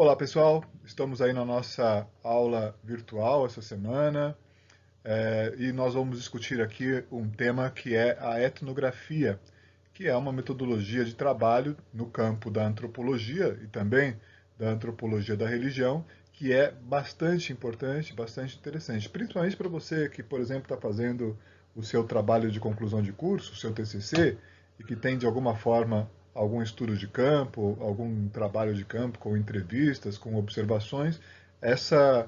Olá pessoal, estamos aí na nossa aula virtual essa semana e nós vamos discutir aqui um tema que é a etnografia, que é uma metodologia de trabalho no campo da antropologia e também da antropologia da religião, que é bastante importante, bastante interessante, principalmente para você que, por exemplo, está fazendo o seu trabalho de conclusão de curso, o seu TCC, e que tem de alguma forma algum estudo de campo, algum trabalho de campo com entrevistas, com observações, essa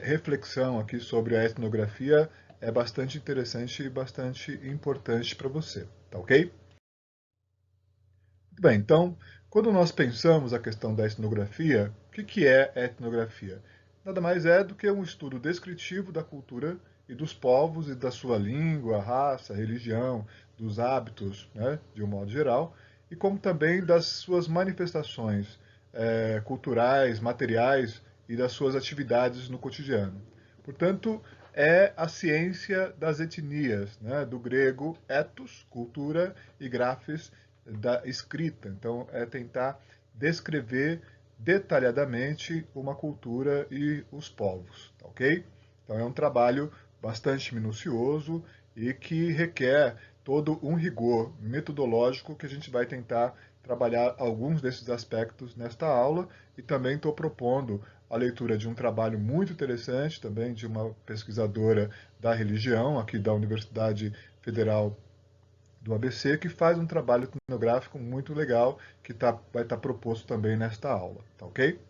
reflexão aqui sobre a etnografia é bastante interessante e bastante importante para você, tá ok? Muito bem, então, quando nós pensamos a questão da etnografia, o que é etnografia? Nada mais é do que um estudo descritivo da cultura e dos povos e da sua língua, raça, religião, dos hábitos, né, de um modo geral, e como também das suas manifestações culturais, materiais e das suas atividades no cotidiano. Portanto, é a ciência das etnias, né, do grego ethos, cultura, e graphes, da escrita. Então, é tentar descrever detalhadamente uma cultura e os povos, tá ok? Então, é um trabalho bastante minucioso e que requer todo um rigor metodológico que a gente vai tentar trabalhar alguns desses aspectos nesta aula e também estou propondo a leitura de um trabalho muito interessante também de uma pesquisadora da religião aqui da Universidade Federal do ABC, que faz um trabalho etnográfico muito legal, que vai estar proposto também nesta aula, tá ok?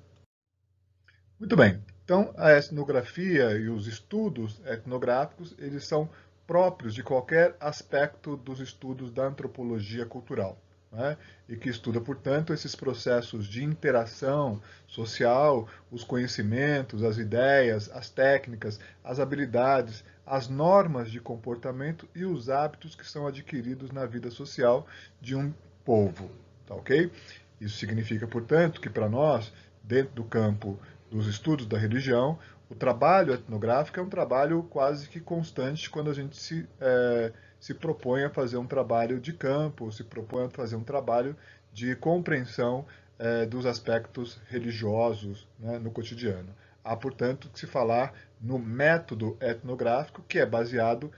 Muito bem, então a etnografia e os estudos etnográficos, eles são próprios de qualquer aspecto dos estudos da antropologia cultural, né? E que estuda, portanto, esses processos de interação social, os conhecimentos, as ideias, as técnicas, as habilidades, as normas de comportamento e os hábitos que são adquiridos na vida social de um povo, tá ok? Isso significa, portanto, que para nós, dentro do campo dos estudos da religião, o trabalho etnográfico é um trabalho quase que constante quando a gente se propõe a fazer um trabalho de campo, se propõe a fazer um trabalho de compreensão dos aspectos religiosos, né, no cotidiano. Há, portanto, que se falar no método etnográfico, que é baseado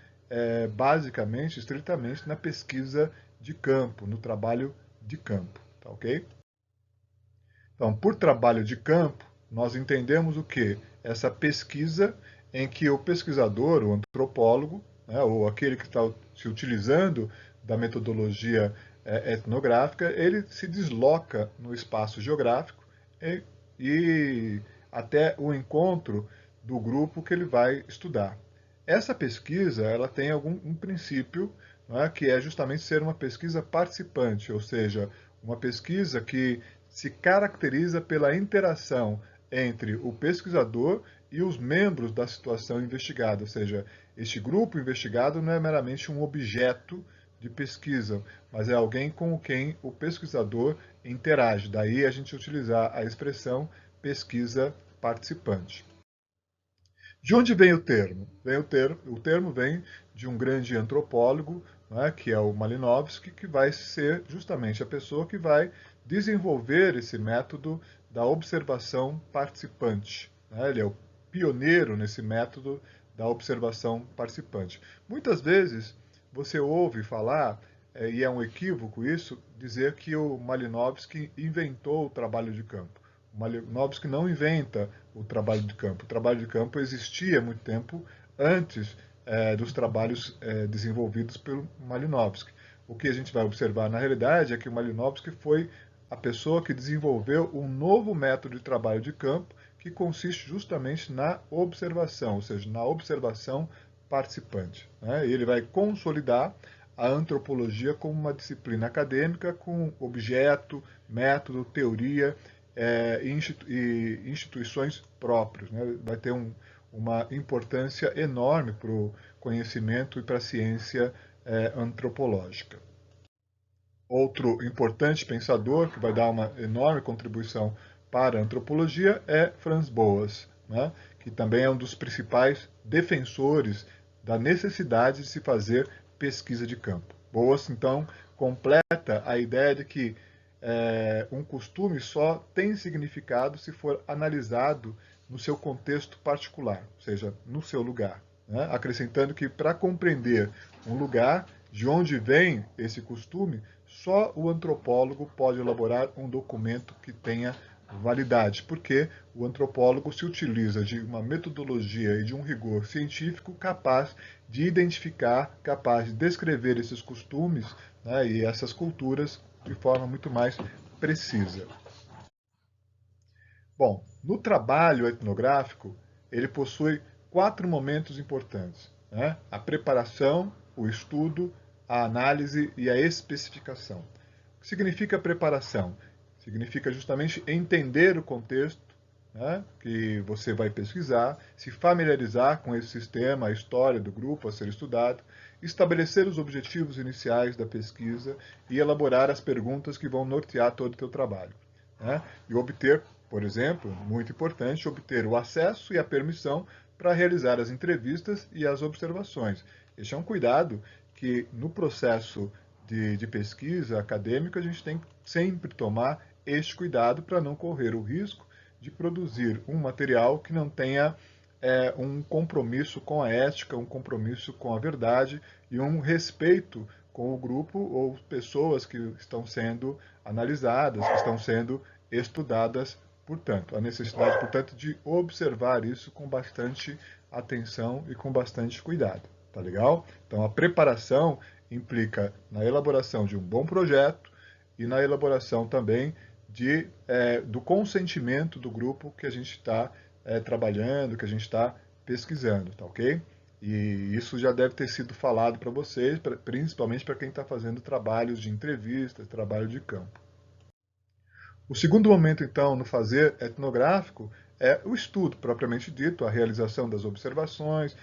basicamente, estritamente, na pesquisa de campo, no trabalho de campo, tá ok? Então, por trabalho de campo, nós entendemos o que? Essa pesquisa em que o pesquisador, o antropólogo, né, ou aquele que está se utilizando da metodologia etnográfica, ele se desloca no espaço geográfico e até o encontro do grupo que ele vai estudar. Essa pesquisa ela tem um princípio, não é, que é justamente ser uma pesquisa participante, ou seja, uma pesquisa que se caracteriza pela interação entre o pesquisador e os membros da situação investigada, ou seja, este grupo investigado não é meramente um objeto de pesquisa, mas é alguém com quem o pesquisador interage. Daí a gente utilizar a expressão pesquisa participante. De onde vem o termo? O termo vem de um grande antropólogo, né, que é o Malinowski, que vai ser justamente a pessoa que vai desenvolver esse método da observação participante, né? Ele é o pioneiro nesse método da observação participante. Muitas vezes você ouve falar, e é um equívoco isso, dizer que o Malinowski inventou o trabalho de campo. O Malinowski não inventa o trabalho de campo. O trabalho de campo existia há muito tempo antes dos trabalhos desenvolvidos pelo Malinowski. O que a gente vai observar na realidade é que o Malinowski foi a pessoa que desenvolveu um novo método de trabalho de campo que consiste justamente na observação, ou seja, na observação participante, né? E ele vai consolidar a antropologia como uma disciplina acadêmica com objeto, método, teoria e instituições próprias, né? Vai ter uma importância enorme para o conhecimento e para a ciência antropológica. Outro importante pensador que vai dar uma enorme contribuição para a antropologia é Franz Boas, né? Que também é um dos principais defensores da necessidade de se fazer pesquisa de campo. Boas, então, completa a ideia de que um costume só tem significado se for analisado no seu contexto particular, ou seja, no seu lugar. Né? Acrescentando que para compreender um lugar, de onde vem esse costume, só o antropólogo pode elaborar um documento que tenha validade, porque o antropólogo se utiliza de uma metodologia e de um rigor científico capaz de identificar, capaz de descrever esses costumes, né, e essas culturas de forma muito mais precisa. Bom, no trabalho etnográfico, ele possui 4 momentos importantes, né? A preparação, o estudo, a análise e a especificação. O que significa preparação? Significa justamente entender o contexto, né, que você vai pesquisar, se familiarizar com esse sistema, a história do grupo a ser estudado, estabelecer os objetivos iniciais da pesquisa e elaborar as perguntas que vão nortear todo o teu trabalho. Né? E obter, por exemplo, muito importante, obter o acesso e a permissão para realizar as entrevistas e as observações. Este é um cuidado que no processo de pesquisa acadêmica a gente tem que sempre tomar este cuidado para não correr o risco de produzir um material que não tenha um compromisso com a ética, um compromisso com a verdade e um respeito com o grupo ou pessoas que estão sendo analisadas, que estão sendo estudadas. Portanto, a necessidade, portanto, de observar isso com bastante atenção e com bastante cuidado. Tá legal? Então, a preparação implica na elaboração de um bom projeto e na elaboração também do consentimento do grupo que a gente está trabalhando, que a gente está pesquisando, tá ok? E isso já deve ter sido falado para vocês, principalmente para quem está fazendo trabalhos de entrevista, trabalho de campo. O segundo momento, então, no fazer etnográfico é o estudo, propriamente dito, a realização das observações,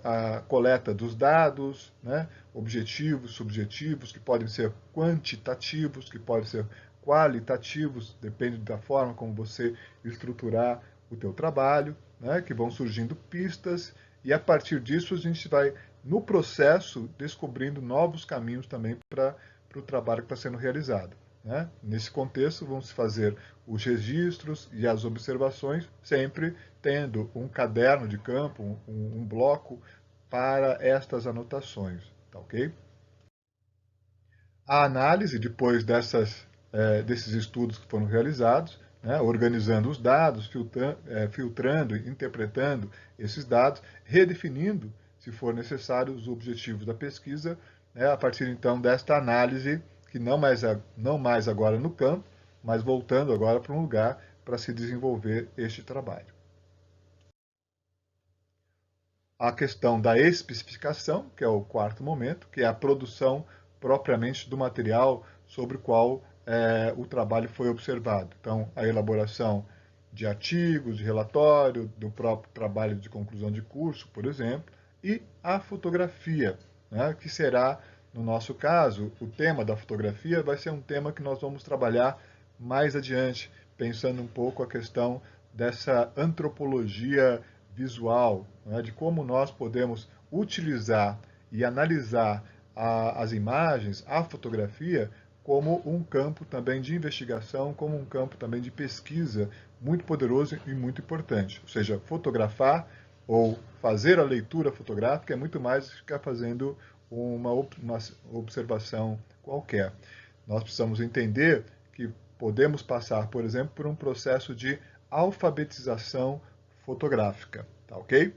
a coleta dos dados, né, objetivos, subjetivos, que podem ser quantitativos, que podem ser qualitativos, depende da forma como você estruturar o teu trabalho, né, que vão surgindo pistas, e a partir disso a gente vai, no processo, descobrindo novos caminhos também para o trabalho que está sendo realizado. Né? Nesse contexto, vão se fazer os registros e as observações, sempre tendo um caderno de campo, um bloco para estas anotações. Tá ok? A análise, depois desses estudos que foram realizados, né, organizando os dados, filtrando, interpretando esses dados, redefinindo, se for necessário, os objetivos da pesquisa, né, a partir então desta análise, que não mais agora no campo, mas voltando agora para um lugar para se desenvolver este trabalho. A questão da especificação, que é o quarto momento, que é a produção propriamente do material sobre o qual o trabalho foi observado. Então, a elaboração de artigos, de relatório, do próprio trabalho de conclusão de curso, por exemplo, e a fotografia, né, que será, no nosso caso, o tema da fotografia vai ser um tema que nós vamos trabalhar mais adiante, pensando um pouco a questão dessa antropologia visual, né, de como nós podemos utilizar e analisar as imagens, a fotografia, como um campo também de investigação, como um campo também de pesquisa muito poderoso e muito importante. Ou seja, fotografar ou fazer a leitura fotográfica é muito mais do que ficar fazendo uma observação qualquer. Nós precisamos entender que podemos passar, por exemplo, por um processo de alfabetização fotográfica, tá ok?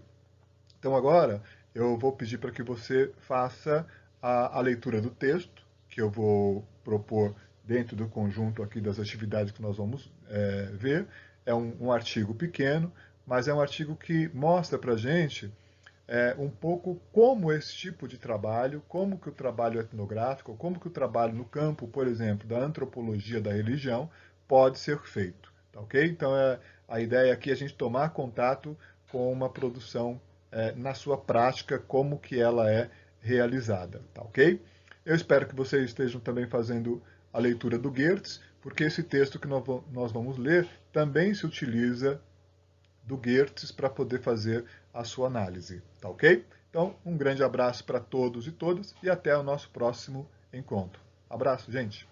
Então agora eu vou pedir para que você faça a leitura do texto, que eu vou propor dentro do conjunto aqui das atividades que nós vamos ver. É um artigo pequeno, mas é um artigo que mostra para a gente um pouco como esse tipo de trabalho, como que o trabalho etnográfico, como que o trabalho no campo, por exemplo, da antropologia da religião, pode ser feito. Tá ok? Então, a ideia aqui é a gente tomar contato com uma produção na sua prática, como que ela é realizada. Tá ok? Eu espero que vocês estejam também fazendo a leitura do Geertz, porque esse texto que nós vamos ler também se utiliza do Geertz para poder fazer a sua análise, tá ok? Então, um grande abraço para todos e todas e até o nosso próximo encontro. Abraço, gente!